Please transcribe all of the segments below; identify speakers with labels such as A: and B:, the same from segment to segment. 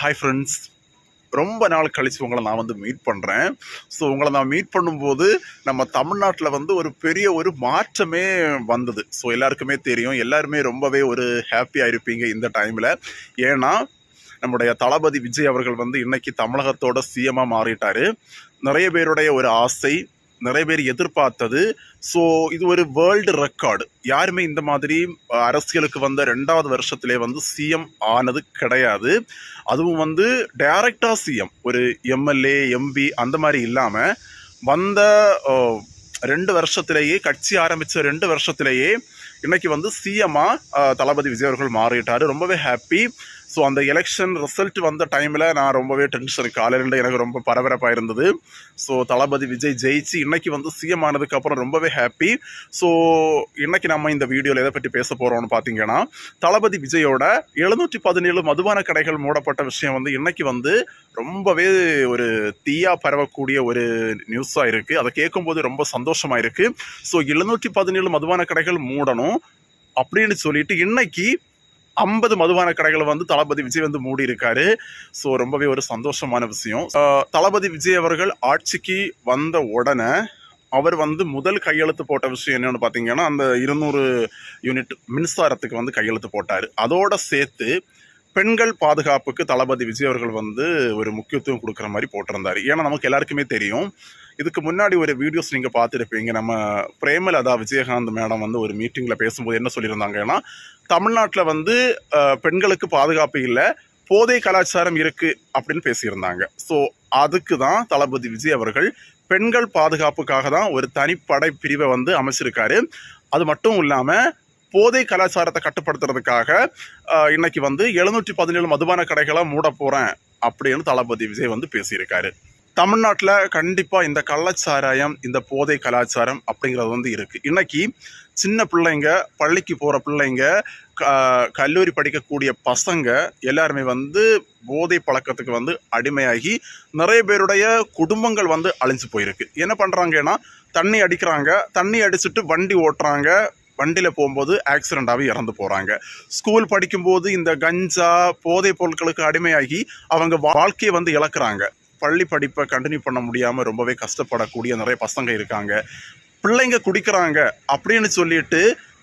A: Hi friends, ரொம்ப நாள் கழிச்சு உங்களை நான் மீட் பண்ணுறேன். ஸோ உங்களை நான் மீட் பண்ணும்போது நம்ம தமிழ்நாட்டில் ஒரு பெரிய ஒரு மாற்றமே வந்தது. ஸோ எல்லாருக்குமே தெரியும், எல்லாருமே ரொம்பவே ஒரு ஹாப்பியாக இருப்பீங்க இந்த டைமில். ஏன்னா நம்முடைய தளபதி விஜய் அவர்கள் இன்னைக்கு தமிழகத்தோட சிஎம்மாக மாறிட்டார். நிறைய பேருடைய ஒரு ஆசை, நிறைய பேர் எதிர்பார்த்தது. ஸோ இது ஒரு வேர்ல்டு ரெக்கார்டு. யாருமே இந்த மாதிரி அரசியலுக்கு வந்த 2வது வருஷத்திலே சிஎம் ஆனது கிடையாது. அதுவும் டைரக்டாக சிஎம், ஒரு எம்எல்ஏ எம்பி அந்த மாதிரி இல்லாமல் வந்த 2 வருஷத்திலேயே, கட்சி ஆரம்பித்த 2 வருஷத்திலேயே இன்னைக்கு சிஎம்மாக தளபதி விஜய் அவர்கள் மாறிட்டார். ரொம்பவே ஹாப்பி. ஸோ அந்த எலெக்ஷன் ரிசல்ட் வந்த டைமில் நான் ரொம்பவே டென்ஷன், காலையில் எனக்கு ரொம்ப பரபரப்பாக இருந்தது. ஸோ தளபதி விஜய் ஜெயிச்சு இன்னைக்கு சிஎம் ஆனதுக்கப்புறம் ரொம்பவே ஹாப்பி. ஸோ இன்னைக்கு நம்ம இந்த வீடியோவில் எதை பற்றி பேச போகிறோம்னு பார்த்தீங்கன்னா, தளபதி விஜயோட 717 மதுபான கடைகள் மூடப்பட்ட விஷயம் இன்னைக்கு ரொம்பவே ஒரு தீயா பரவக்கூடிய ஒரு நியூஸாக இருக்குது. அதை கேட்கும்போது ரொம்ப சந்தோஷமாக இருக்குது. ஸோ 717 மதுபான கடைகள் மூடணும் அப்படின்னு சொல்லிட்டு இன்னைக்கு 50 மதுபான கடைகளை தளபதி விஜய் மூடி இருக்காரு. ஸோ ரொம்பவே ஒரு சந்தோஷமான விஷயம். தளபதி விஜய் அவர்கள் ஆட்சிக்கு வந்த உடனே அவர் முதல் கையெழுத்து போட்ட விஷயம் என்னன்னு பார்த்தீங்கன்னா, அந்த 200 யூனிட் மின்சாரத்துக்கு கையெழுத்து போட்டார். அதோட சேர்த்து பெண்கள் பாதுகாப்புக்கு தளபதி விஜய் அவர்கள் ஒரு முக்கியத்துவம் கொடுக்குற மாதிரி போட்டிருந்தார். ஏன்னா நமக்கு எல்லாருக்குமே தெரியும், இதுக்கு முன்னாடி ஒரு வீடியோஸ் நீங்கள் பார்த்துருப்பீங்க. நம்ம பிரேமலதா விஜயகாந்த் மேடம் ஒரு மீட்டிங்கில் பேசும்போது என்ன சொல்லியிருந்தாங்கன்னா, தமிழ்நாட்டில் பெண்களுக்கு பாதுகாப்பு இல்லை, போதை கலாச்சாரம் இருக்குது அப்படின்னு பேசியிருந்தாங்க. ஸோ அதுக்கு தான் தளபதி விஜய் அவர்கள் பெண்கள் பாதுகாப்புக்காக தான் ஒரு தனிப்படை பிரிவை அமைச்சிருக்காரு. அது மட்டும் இல்லாமல் போதை கலாச்சாரத்தை கட்டுப்படுத்துறதுக்காக இன்னைக்கு 717 மதுபான கடைகளை மூட போகிறேன் அப்படின்னு தளபதி விஜய் பேசியிருக்காரு. தமிழ்நாட்டில் கண்டிப்பாக இந்த கள்ளச்சாராயம், இந்த போதை கலாச்சாரம் அப்படிங்கிறது இருக்குது. இன்னைக்கு சின்ன பிள்ளைங்க, பள்ளிக்கு போகிற பிள்ளைங்க, கல்லூரி படிக்கக்கூடிய பசங்க எல்லாருமே போதை பழக்கத்துக்கு அடிமையாகி நிறைய பேருடைய குடும்பங்கள் அழிஞ்சு போயிருக்கு. என்ன பண்ணுறாங்கன்னா, தண்ணி அடிக்கிறாங்க, தண்ணி அடிச்சுட்டு வண்டி ஓட்டுறாங்க, வண்டியில் போகும்போது ஆக்சிடெண்ட்டாகவே இறந்து போகிறாங்க. ஸ்கூல் படிக்கும்போது இந்த கஞ்சா போதை பொருட்களுக்கு அடிமையாகி அவங்க வாழ்க்கையை இழக்கிறாங்க. பள்ளி படிப்பை கண்டினியூ பண்ண முடியாமல் ரொம்பவே கஷ்டப்படக்கூடிய நிறைய பசங்க இருக்காங்க. பிள்ளைங்க குடிக்கிறாங்க அப்படின்னு சொல்லிட்டு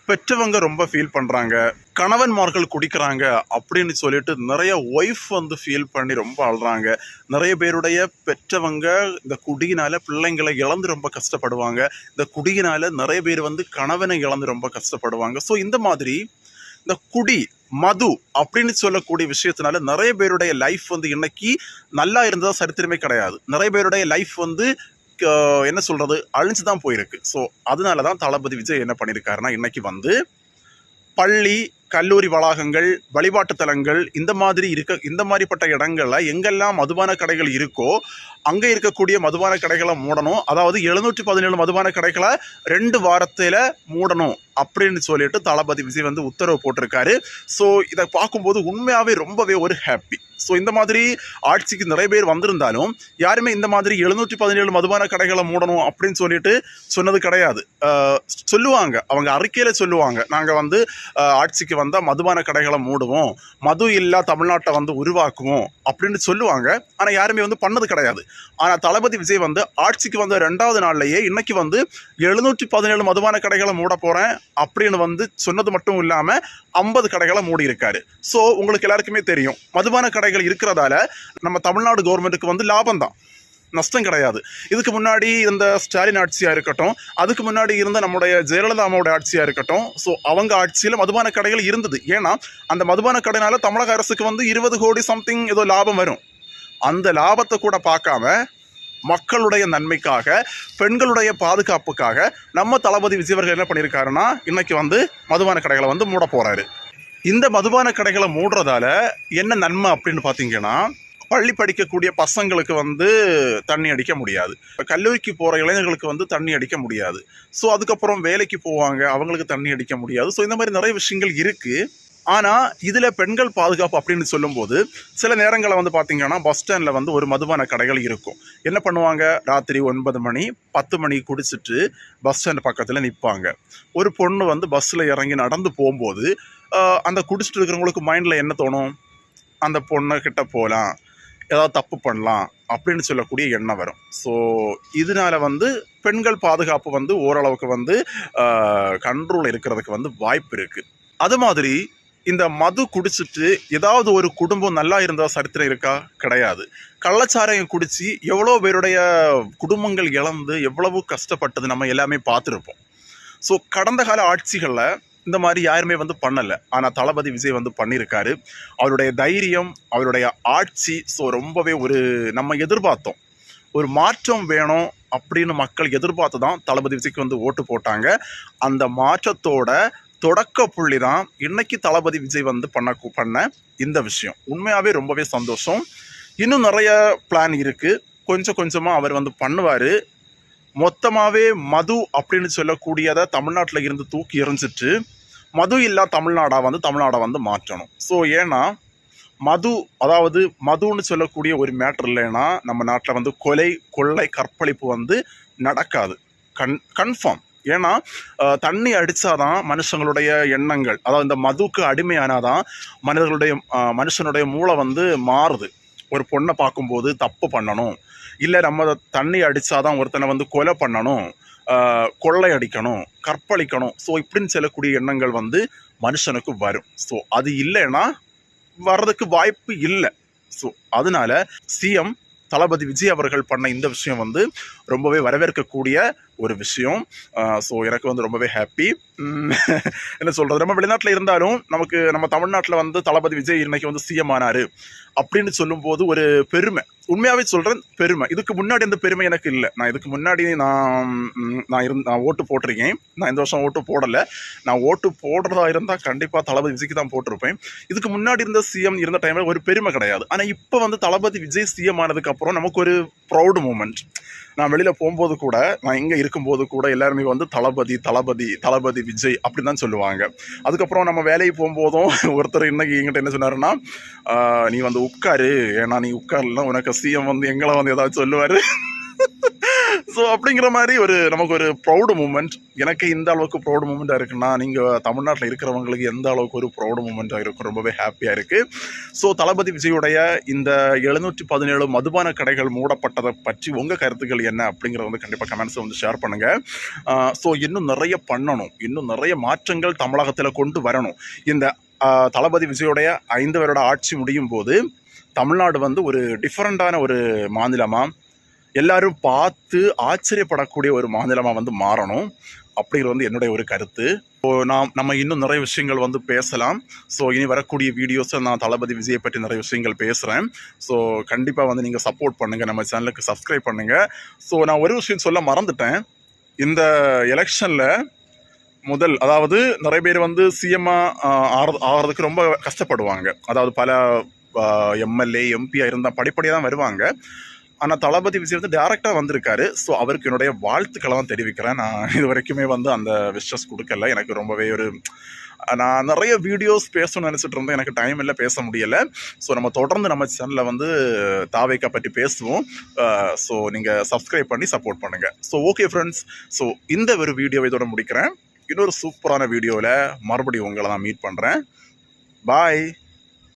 A: பெற்றவங்க ரொம்ப ஃபீல் பண்ணுறாங்க. கணவன்மார்கள் குடிக்கிறாங்க அப்படின்னு சொல்லிட்டு நிறைய ஒய்ஃப் ஃபீல் பண்ணி ரொம்ப அழுறாங்க. நிறைய பேருடைய பெற்றவங்க இந்த குடியினால் பிள்ளைங்களை இழந்து ரொம்ப கஷ்டப்படுவாங்க. இந்த குடியினால் நிறைய பேர் கணவனை இழந்து ரொம்ப கஷ்டப்படுவாங்க. ஸோ இந்த மாதிரி இந்த குடி, மது அப்படின்னு சொல்லக்கூடிய விஷயத்தினால நிறைய பேருடைய லைஃப் இன்னைக்கு நல்லா இருந்ததா சரித்திரமே கிடையாது. நிறைய பேருடைய லைஃப் என்ன சொல்கிறது, அழிஞ்சு தான் போயிருக்கு. ஸோ அதனால தான் தளபதி விஜய் என்ன பண்ணியிருக்காருன்னா, இன்னைக்கு பள்ளி, கல்லூரி வளாகங்கள், வழிபாட்டு தலங்கள், இந்த மாதிரிப்பட்ட இடங்களில் எங்கெல்லாம் மதுபான கடைகள் இருக்கோ அங்கே இருக்கக்கூடிய மதுபான கடைகளை மூடணும். அதாவது 717 மதுபான கடைகளை 2 வாரத்தில் மூடணும் அப்படின்னு சொல்லிட்டு தளபதி விஜய் உத்தரவு போட்டிருக்காரு. ஸோ இதை பார்க்கும்போது உண்மையாகவே ரொம்பவே ஒரு ஹாப்பி. ஸோ இந்த மாதிரி ஆட்சிக்கு நிறைய பேர் வந்திருந்தாலும் யாருமே இந்த மாதிரி 717 மதுபான கடைகளை மூடணும் அப்படின்னு சொல்லிட்டு சொன்னது கிடையாது. சொல்லுவாங்க, அவங்க அறிக்கையில் சொல்லுவாங்க, நாங்கள் ஆட்சிக்கு வந்தால் மதுபான கடைகளை மூடுவோம், மது இல்லா தமிழ்நாட்டை உருவாக்குவோம் அப்படின்னு சொல்லுவாங்க. ஆனால் யாருமே பண்ணது கிடையாது. ஆனால் தளபதி விஜய் ஆட்சிக்கு வந்த 2வது நாள்லேயே இன்னைக்கு 717 மதுபான கடைகளை மூட போகிறேன் அப்படின்னு சொன்னது மட்டும் இல்லாமல் 50 கடைகளை மூடி இருக்காரு. ஸோ உங்களுக்கு எல்லாருக்குமே தெரியும், மதுபான கடைகள் இருக்கிறதால நம்ம தமிழ்நாடு கவர்மெண்ட்டுக்கு லாபம் தான், நஷ்டம் கிடையாது. இதுக்கு முன்னாடி இருந்த ஸ்டாலின் ஆட்சியாக இருக்கட்டும், அதுக்கு முன்னாடி இருந்த நம்முடைய ஜெயலலிதா அம்மாவோட ஆட்சியாக இருக்கட்டும், ஸோ அவங்க ஆட்சியில் மதுபான கடைகள் இருந்தது. ஏன்னா அந்த மதுபான கடைனால தமிழக அரசுக்கு 20 கோடி சம்திங் ஏதோ லாபம் வரும். அந்த லாபத்தை கூட பார்க்காம மக்களுடைய நன்மைக்காக, பெண்களுடைய பாதுகாப்புக்காக நம்ம தளபதி விஜய் அவர்கள் என்ன பண்ணியிருக்காருன்னா, இன்னைக்கு மதுபான கடைகளை மூட போகிறாரு. இந்த மதுபான கடைகளை மூடுறதால என்ன நன்மை அப்படின்னு பார்த்தீங்கன்னா, பள்ளி படிக்கக்கூடிய பசங்களுக்கு தண்ணி அடிக்க முடியாது, கல்லூரிக்கு போகிற இளைஞர்களுக்கு தண்ணி அடிக்க முடியாது. ஸோ அதுக்கப்புறம் வேலைக்கு போவாங்க, அவங்களுக்கு தண்ணி அடிக்க முடியாது. ஸோ இந்த மாதிரி நிறைய விஷயங்கள் இருக்குது. ஆனால் இதில் பெண்கள் பாதுகாப்பு அப்படின்னு சொல்லும்போது சில நேரங்களில் பார்த்தீங்கன்னா, பஸ் ஸ்டாண்டில் ஒரு மதுபான கடைகள் இருக்கும். என்ன பண்ணுவாங்க, ராத்திரி 9 மணி 10 மணி குடிச்சிட்டு பஸ் ஸ்டாண்ட் பக்கத்தில் நிற்பாங்க. ஒரு பொண்ணு பஸ்ஸில் இறங்கி நடந்து போகும்போது அந்த குடிச்சிட்டு இருக்கிறவங்களுக்கு மைண்டில் என்ன தோணும், அந்த பொண்ணுக்கிட்ட போகலாம், ஏதாவது தப்பு பண்ணலாம் அப்படின்னு சொல்லக்கூடிய எண்ணம் வரும். ஸோ இதனால வந்து பெண்கள் பாதுகாப்பு வந்து ஓரளவுக்கு வந்து கண்ட்ரோல் இருக்கிறதுக்கு வந்து வாய்ப்பு இருக்குது. அது மாதிரி இந்த மது குடிச்சிட்டு ஏதாவது ஒரு குடும்பம் நல்லா இருந்த சரித்திரம் இருக்கா? கிடையாது. கள்ளச்சாராயம் குடிச்சு எவ்வளோ பேருடைய குடும்பங்கள் இழந்து எவ்வளவு கஷ்டப்பட்டது நம்ம எல்லாமே பார்த்துருப்போம். ஸோ கடந்த கால ஆட்சிகளில் இந்த மாதிரி யாருமே வந்து பண்ணலை. ஆனால் தளபதி விஜய் வந்து பண்ணியிருக்காரு. அவருடைய தைரியம், அவருடைய ஆட்சி, ஸோ ரொம்பவே ஒரு நம்ம எதிர்பார்த்தோம். ஒரு மாற்றம் வேணும் அப்படின்னு மக்கள் எதிர்பார்த்து தான் தளபதி விஜய்க்கு வந்து ஓட்டு போட்டாங்க. அந்த மாற்றத்தோட தொடக்க புள்ளி தான் இன்னைக்கு தளபதி விஜய் வந்து பண்ண இந்த விஷயம். உண்மையாகவே ரொம்பவே சந்தோஷம். இன்னும் நிறைய பிளான் இருக்குது. கொஞ்சம் கொஞ்சமாக அவர் வந்து பண்ணுவார். மொத்தமாகவே மது அப்படின்னு சொல்லக்கூடியதை தமிழ்நாட்டில் இருந்து தூக்கி எறிஞ்சிட்டு மது இல்லா தமிழ்நாடை வந்து மாற்றணும். ஸோ ஏன்னா மது, அதாவது மதுன்னு சொல்லக்கூடிய ஒரு மேட்டர் இல்லைன்னா நம்ம நாட்டில் வந்து கொலை, கொள்ளை, கற்பழிப்பு வந்து நடக்காது. கன்ஃபார்ம். ஏன்னா தண்ணி அடித்தாதான் மனுஷங்களுடைய எண்ணங்கள், அதாவது இந்த மதுக்கு அடிமையானாதான் மனுஷனுடைய மூளை வந்து மாறுது. ஒரு பொண்ணை பார்க்கும்போது தப்பு பண்ணணும், இல்லை நம்ம தண்ணி அடித்தாதான் ஒருத்தனை வந்து கொலை பண்ணணும், கொள்ளை அடிக்கணும், கற்பழிக்கணும், ஸோ இப்படின்னு சொல்லக்கூடிய எண்ணங்கள் வந்து மனுஷனுக்கு வரும். ஸோ அது இல்லைன்னா வர்றதுக்கு வாய்ப்பு இல்லை. ஸோ அதனால சிஎம் தளபதி விஜய் அவர்கள் பண்ண இந்த விஷயம் வந்து ரொம்பவே வரவேற்கக்கூடிய ஒரு விஷயம். ஸோ எனக்கு வந்து ரொம்பவே ஹாப்பி. என்ன சொல்கிறது, நம்ம வெளிநாட்டில் இருந்தாலும் நம்ம தமிழ்நாட்டில் வந்து தளபதி விஜய் இன்னைக்கு வந்து சிஎம் ஆனார் அப்படின்னு சொல்லும்போது ஒரு பெருமை. உண்மையாகவே சொல்கிறேன், பெருமை. இதுக்கு முன்னாடி அந்த பெருமை எனக்கு இல்லை. நான் இதுக்கு முன்னாடி நான் ஓட்டு போட்டிருக்கேன். நான் இந்த வருஷம் ஓட்டு போடலை. நான் ஓட்டு போடுறதா இருந்தால் கண்டிப்பாக தளபதி விஜய்க்கு தான் போட்டிருப்பேன். இதுக்கு முன்னாடி இருந்த சிஎம் இருந்த டைமில் ஒரு பெருமை கிடையாது. ஆனால் இப்போ வந்து தளபதி விஜய் சிஎம் ஆனதுக்கப்புறம் நமக்கு ஒரு ப்ரௌடு மூமெண்ட். நான் வெளியில் போகும்போது கூட, நான் இங்கே இருக்கும்போது கூட எல்லாருமே வந்து தளபதி தளபதி தளபதி விஜய் அப்படி தான் சொல்லுவாங்க. அதுக்கப்புறம் நம்ம வேலைக்கு போகும்போதும் ஒருத்தர் இன்னைக்கு எங்கிட்ட என்ன சொன்னாருன்னா, நீ வந்து உட்காரு, ஏன்னா நீ உட்கார்லாம் உனக்கு சிஎம் வந்து எங்களை வந்து ஏதாவது சொல்லுவார். ஸோ அப்படிங்கிற மாதிரி நமக்கு ஒரு ப்ரௌடு மூமெண்ட். எனக்கு இந்த அளவுக்கு ப்ரௌடு மூமெண்ட்டாக இருக்குன்னா நீங்கள் தமிழ்நாட்டில் இருக்கிறவங்களுக்கு எந்த அளவுக்கு ஒரு ப்ரௌடு மூமெண்ட்டாக இருக்கும். ரொம்பவே ஹாப்பியாக இருக்குது. ஸோ தளபதி விஜயுடைய இந்த 717 மதுபான கடைகள் மூடப்பட்டதை பற்றி உங்கள் கருத்துக்கள் என்ன அப்படிங்கிறத வந்து கண்டிப்பாக கமெண்ட்ஸை வந்து ஷேர் பண்ணுங்கள். ஸோ இன்னும் நிறைய பண்ணணும், இன்னும் நிறைய மாற்றங்கள் தமிழகத்தில் கொண்டு வரணும். இந்த தளபதி விஜயுடைய 5 வருட ஆட்சி முடியும் போது தமிழ்நாடு வந்து ஒரு டிஃப்ரெண்ட்டான ஒரு மாநிலமாக, எல்லாரும் பார்த்து ஆச்சரியப்படக்கூடிய ஒரு மாநிலமாக வந்து மாறணும் அப்படிங்கிறது வந்து என்னுடைய ஒரு கருத்து. ஸோ நம்ம இன்னும் நிறைய விஷயங்கள் வந்து பேசலாம். ஸோ இனி வரக்கூடிய வீடியோஸை நான் தளபதி விஜயை பற்றி நிறைய விஷயங்கள் பேசுகிறேன். ஸோ கண்டிப்பாக வந்து நீங்கள் சப்போர்ட் பண்ணுங்கள், நம்ம சேனலுக்கு சப்ஸ்கிரைப் பண்ணுங்கள். ஸோ நான் ஒரு விஷயம் சொல்ல மறந்துட்டேன். இந்த எலெக்ஷனில் அதாவது நிறைய பேர் வந்து சிஎம்மாக ஆகிறதுக்கு ரொம்ப கஷ்டப்படுவாங்க. அதாவது பல எம்எல்ஏ எம்பியாக இருந்தால் படிப்படியாக தான் வருவாங்க. ஆனால் தளபதி விஜய் வந்து டேரெக்டாக வந்திருக்காரு. ஸோ அவருக்கு என்னுடைய வாழ்த்துக்களை தான் தெரிவிக்கிறேன். நான் இது வரைக்குமே வந்து அந்த விஷஸ் கொடுக்கல. எனக்கு ரொம்பவே நான் நிறைய வீடியோஸ் பேசணும்னு நினச்சிட்டு இருந்தேன், எனக்கு டைம் இல்லை, பேச முடியலை. ஸோ நம்ம தொடர்ந்து நம்ம சேனலில் வந்து தாவேக்கா பற்றி பேசுவோம். ஸோ நீங்கள் சப்ஸ்கிரைப் பண்ணி சப்போர்ட் பண்ணுங்கள். ஸோ ஓகே ஃப்ரெண்ட்ஸ், ஸோ இந்த ஒரு வீடியோவை இதோட முடிக்கிறேன். இன்னொரு சூப்பரான வீடியோவில் மறுபடியும் உங்களை நான் மீட் பண்ணுறேன். பாய்.